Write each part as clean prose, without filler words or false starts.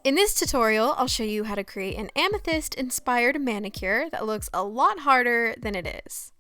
In this tutorial, I'll show you how to create an amethyst-inspired manicure that looks a lot harder than it is.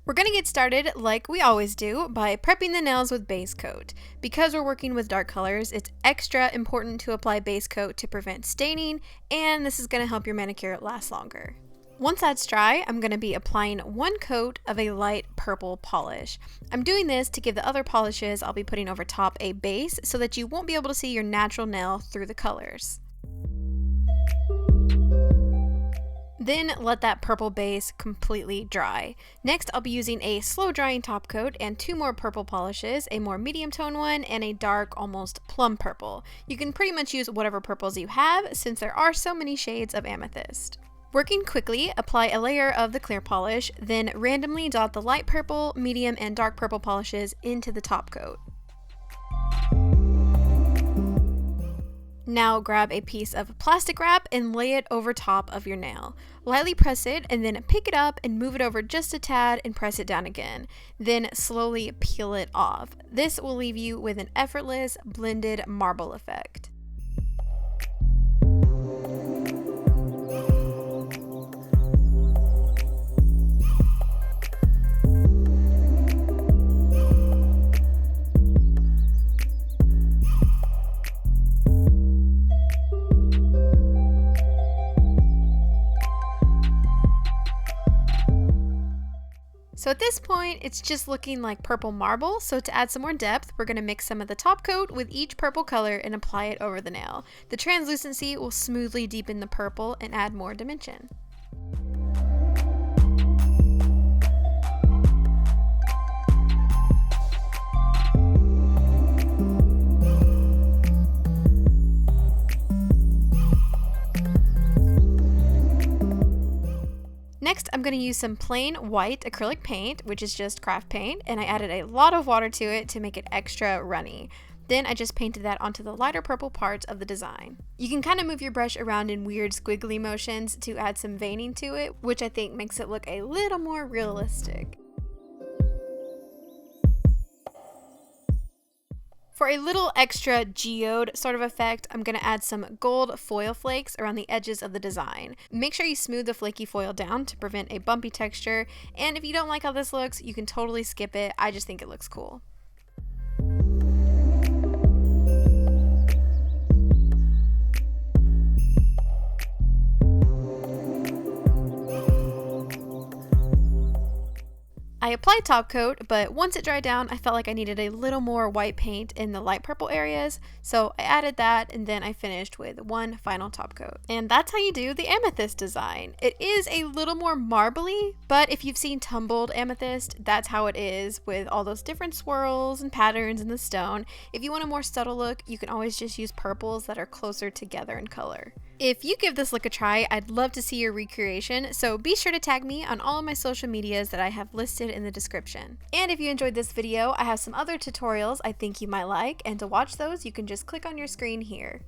We're going to get started like we always do by prepping the nails with base coat. Because we're working with dark colors, it's extra important to apply base coat to prevent staining, and this is going to help your manicure last longer. Once that's dry, I'm going to be applying one coat of a light purple polish. I'm doing this to give the other polishes I'll be putting over top a base so that you won't be able to see your natural nail through the colors. Then let that purple base completely dry. Next, I'll be using a slow drying top coat and two more purple polishes, a more medium tone one and a dark, almost plum purple. You can pretty much use whatever purples you have since there are so many shades of amethyst. Working quickly, apply a layer of the clear polish, then randomly dot the light purple, medium, and dark purple polishes into the top coat. Now grab a piece of plastic wrap and lay it over top of your nail. Lightly press it and then pick it up and move it over just a tad and press it down again. Then slowly peel it off. This will leave you with an effortless blended marble effect. So at this point, it's just looking like purple marble, so to add some more depth, we're going to mix some of the top coat with each purple color and apply it over the nail. The translucency will smoothly deepen the purple and add more dimension. Next, I'm going to use some plain white acrylic paint, which is just craft paint, and I added a lot of water to it to make it extra runny. Then I just painted that onto the lighter purple parts of the design. You can kind of move your brush around in weird squiggly motions to add some veining to it, which I think makes it look a little more realistic. For a little extra geode sort of effect, I'm going to add some gold foil flakes around the edges of the design. Make sure you smooth the flaky foil down to prevent a bumpy texture, and if you don't like how this looks, you can totally skip it. I just think it looks cool. I applied top coat, but once it dried down, I felt like I needed a little more white paint in the light purple areas, so I added that and then I finished with one final top coat. And that's how you do the amethyst design. It is a little more marbly, but if you've seen tumbled amethyst, that's how it is with all those different swirls and patterns in the stone. If you want a more subtle look, you can always just use purples that are closer together in color. If you give this look a try, I'd love to see your recreation, so be sure to tag me on all of my social medias that I have listed in the description. And if you enjoyed this video, I have some other tutorials I think you might like, and to watch those, you can just click on your screen here.